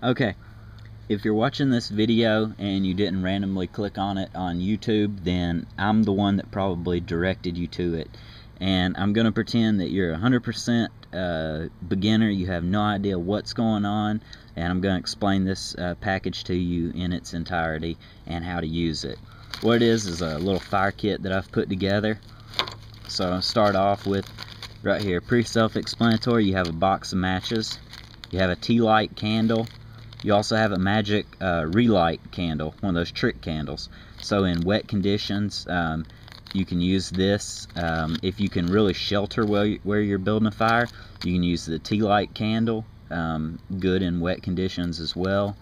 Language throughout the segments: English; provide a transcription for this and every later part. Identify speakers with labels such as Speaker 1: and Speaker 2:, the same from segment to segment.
Speaker 1: Okay, if you're watching this video and you didn't randomly click on it on YouTube, then I'm the one that probably directed you to it. And I'm going to pretend that you're 100% beginner, you have no idea what's going on, and I'm going to explain this package to you in its entirety and how to use it. What it is a little fire kit that I've put together. So I'll start off with right here, pretty self-explanatory. You have a box of matches, you have a tea light candle, you also have a magic relight candle, one of those trick candles. So in wet conditions, you can use this. If you can really shelter where you're building a fire, you can use the tea light candle, good in wet conditions as well.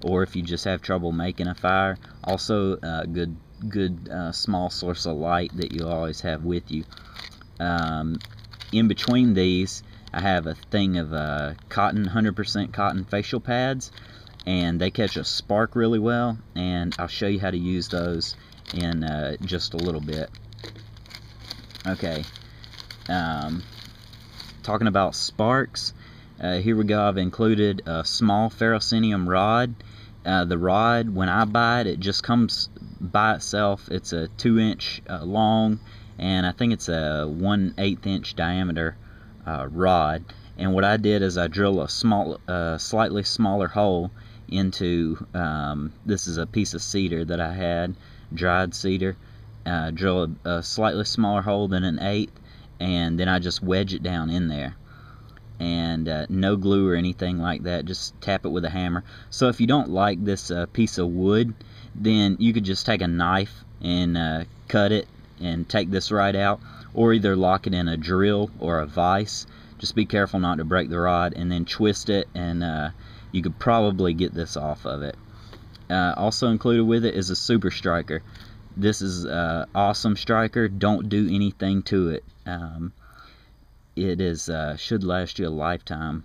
Speaker 1: Or if you just have trouble making a fire, also good small source of light that you'll always have with you. In between these, I have a thing of 100% cotton facial pads, and they catch a spark really well, and I'll show you how to use those in just a little bit. Okay, talking about sparks, here we go. I've included a small ferrocenium rod. The rod, when I buy it, it just comes by itself. It's a 2-inch long, and I think it's a 1/8 inch diameter rod. And what I did is I drill a slightly smaller hole into, this is a piece of cedar that I had, dried cedar. Drill a slightly smaller hole than an 1/8, and then I just wedge it down in there. And no glue or anything like that, just tap it with a hammer. So if you don't like this piece of wood, then you could just take a knife and cut it and take this right out, or either lock it in a drill or a vise. Just be careful not to break the rod, and then twist it, and you could probably get this off of it. Also included with it is a super striker. This is an awesome striker. Don't do anything to it. It is should last you a lifetime.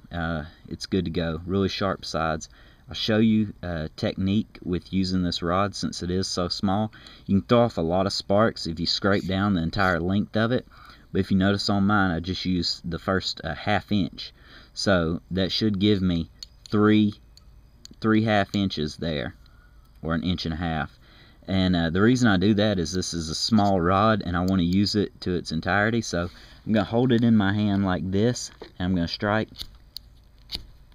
Speaker 1: It's good to go. Really sharp sides. I'll show you a technique with using this rod since it is so small. You can throw off a lot of sparks if you scrape down the entire length of it. But if you notice on mine, I just used the first 1/2 inch. So that should give me three 1/2 inches there, or 1.5 inches. And the reason I do that is this is a small rod and I want to use it to its entirety. So I'm going to hold it in my hand like this, and I'm going to strike.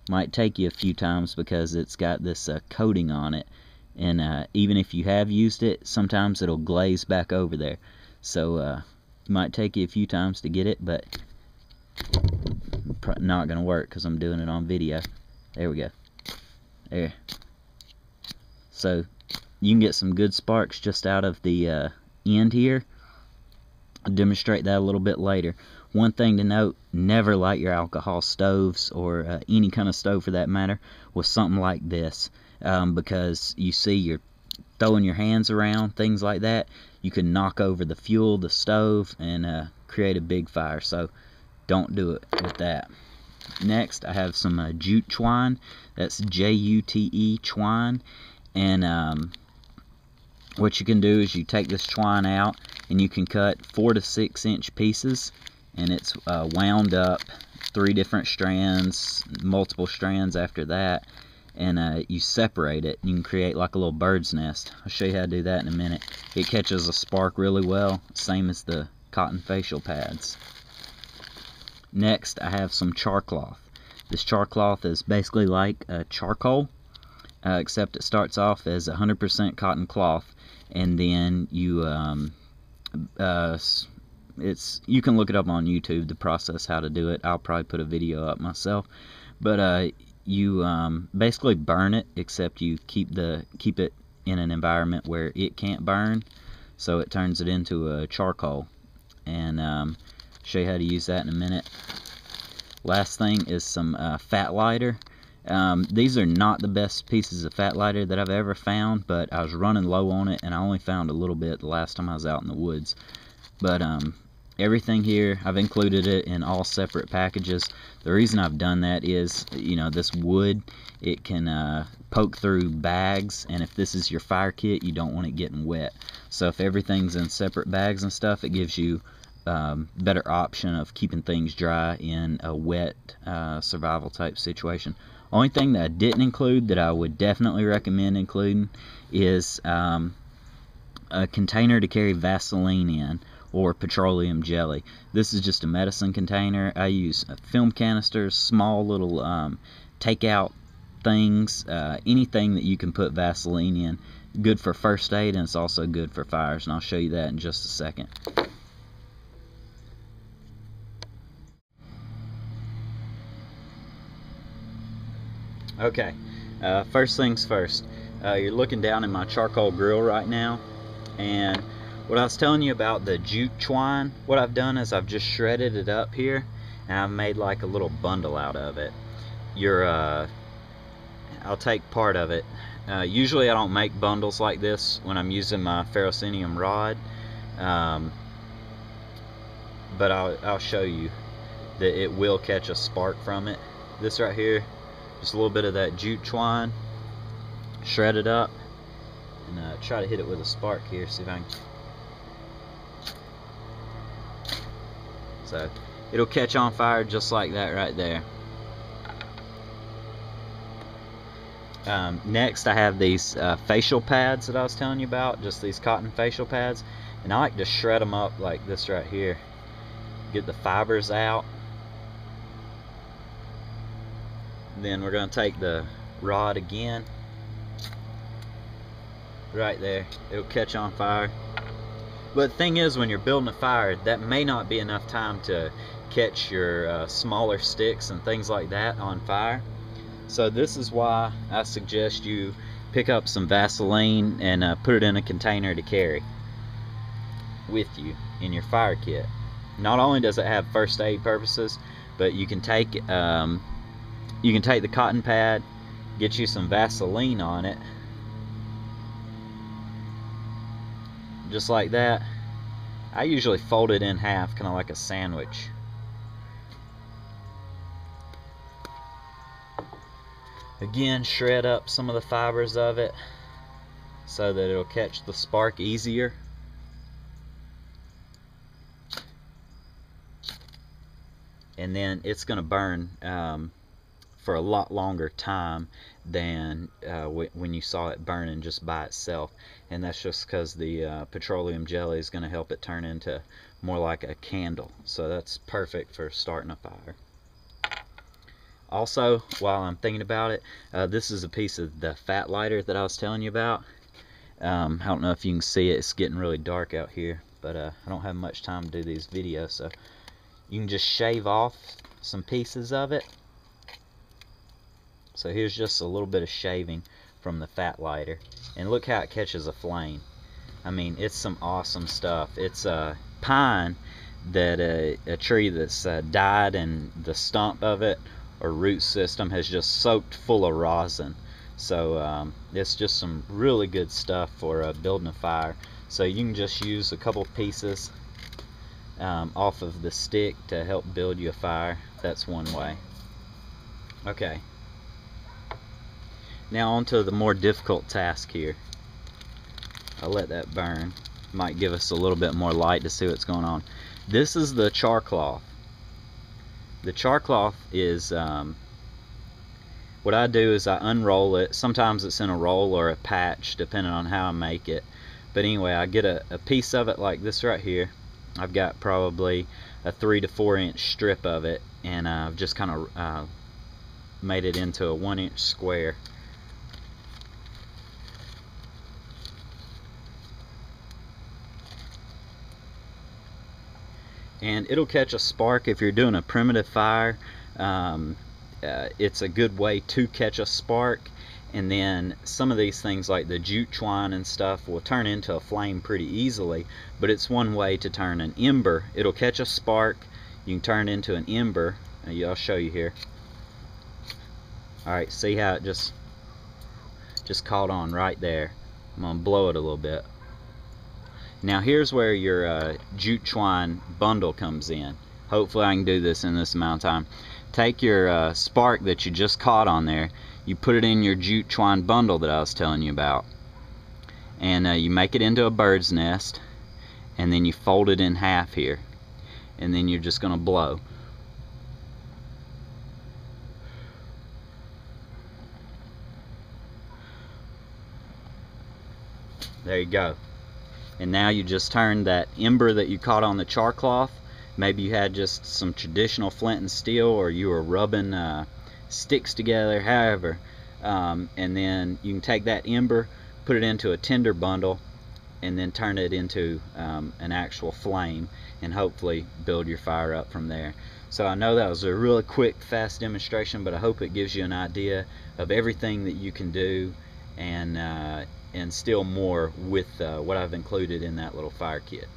Speaker 1: Might take you a few times because it's got this coating on it, and even if you have used it, sometimes it'll glaze back over there. So it might take you a few times to get it, but not going to work because I'm doing it on video. There we go. There. So you can get some good sparks just out of the end here. I'll demonstrate that a little bit later. One thing to note, never light your alcohol stoves, or any kind of stove for that matter, with something like this, because you see you're throwing your hands around, things like that. You can knock over the fuel, the stove, and create a big fire. So don't do it with that. Next, I have some jute twine. That's Jute twine. And what you can do is you take this twine out, and you can cut 4 to 6 inch pieces, and it's wound up 3 different strands, multiple strands after that, and you separate it. You can create like a little bird's nest. I'll show you how to do that in a minute. It catches a spark really well, same as the cotton facial pads. Next, I have some char cloth. This char cloth is basically like charcoal, except it starts off as 100% cotton cloth, and then you you can look it up on YouTube, the process how to do it. I'll probably put a video up myself, but you basically burn it, except you keep it in an environment where it can't burn, so it turns it into a charcoal. And show you how to use that in a minute. Last thing is some fat lighter. These are not the best pieces of fat lighter that I've ever found, but I was running low on it, and I only found a little bit the last time I was out in the woods. But everything here, I've included it in all separate packages. The reason I've done that is, you know, this wood, it can poke through bags, and if this is your fire kit, you don't want it getting wet. So if everything's in separate bags and stuff, it gives you better option of keeping things dry in a wet survival type situation. Only thing that I didn't include that I would definitely recommend including is a container to carry Vaseline in, or petroleum jelly. This is just a medicine container. I use film canisters, small little takeout things, anything that you can put Vaseline in. Good for first aid, and it's also good for fires, and I'll show you that in just a second. Okay, first things first. You're looking down in my charcoal grill right now, and what I was telling you about the jute twine, what I've done is I've just shredded it up here, and I've made like a little bundle out of it. I'll take part of it. Usually I don't make bundles like this when I'm using my ferrocenium rod, but I'll show you that it will catch a spark from it. This right here, just a little bit of that jute twine, shred it up, and try to hit it with a spark here, see if I can. So it'll catch on fire just like that right there. Next I have these facial pads that I was telling you about, just these cotton facial pads, and I like to shred them up like this right here, get the fibers out. Then we're going to take the rod again, right there, it'll catch on fire. But the thing is, when you're building a fire, that may not be enough time to catch your smaller sticks and things like that on fire. So this is why I suggest you pick up some Vaseline and put it in a container to carry with you in your fire kit. Not only does it have first aid purposes, but you can take the cotton pad, get you some Vaseline on it, just like that. I usually fold it in half, kind of like a sandwich. Again, shred up some of the fibers of it so that it'll catch the spark easier. And then it's going to burn for a lot longer time than when you saw it burning just by itself, and that's just because the petroleum jelly is going to help it turn into more like a candle. So that's perfect for starting a fire. Also, while I'm thinking about it, this is a piece of the fat lighter that I was telling you about. I don't know if you can see it, it's getting really dark out here, but I don't have much time to do these videos, so you can just shave off some pieces of it. So here's just a little bit of shaving from the fat lighter, and look how it catches a flame. I mean, it's some awesome stuff. It's a pine, that a tree that's died, and the stump of it or root system has just soaked full of rosin. So it's just some really good stuff for building a fire. So you can just use a couple pieces off of the stick to help build you a fire. That's one way. Okay, now on to the more difficult task here. I'll let that burn. Might give us a little bit more light to see what's going on. This is the char cloth. The char cloth is, what I do is I unroll it. Sometimes it's in a roll or a patch, depending on how I make it. But anyway, I get a piece of it like this right here. I've got probably a 3 to 4 inch strip of it, and I've just kind of made it into a 1 inch square. And it'll catch a spark if you're doing a primitive fire. It's a good way to catch a spark. And then some of these things like the jute twine and stuff will turn into a flame pretty easily, but it's one way to turn an ember. It'll catch a spark, you can turn it into an ember. I'll show you here. Alright, see how it just caught on right there. I'm going to blow it a little bit. Now here's where your jute twine bundle comes in. Hopefully I can do this in this amount of time. Take your spark that you just caught on there, you put it in your jute twine bundle that I was telling you about, and you make it into a bird's nest, and then you fold it in half here, and then you're just going to blow. There you go. And now you just turn that ember that you caught on the char cloth. Maybe you had just some traditional flint and steel, or you were rubbing sticks together, however. And then you can take that ember, put it into a tinder bundle, and then turn it into an actual flame, and hopefully build your fire up from there. So I know that was a really quick, fast demonstration, but I hope it gives you an idea of everything that you can do, and still more with what I've included in that little fire kit.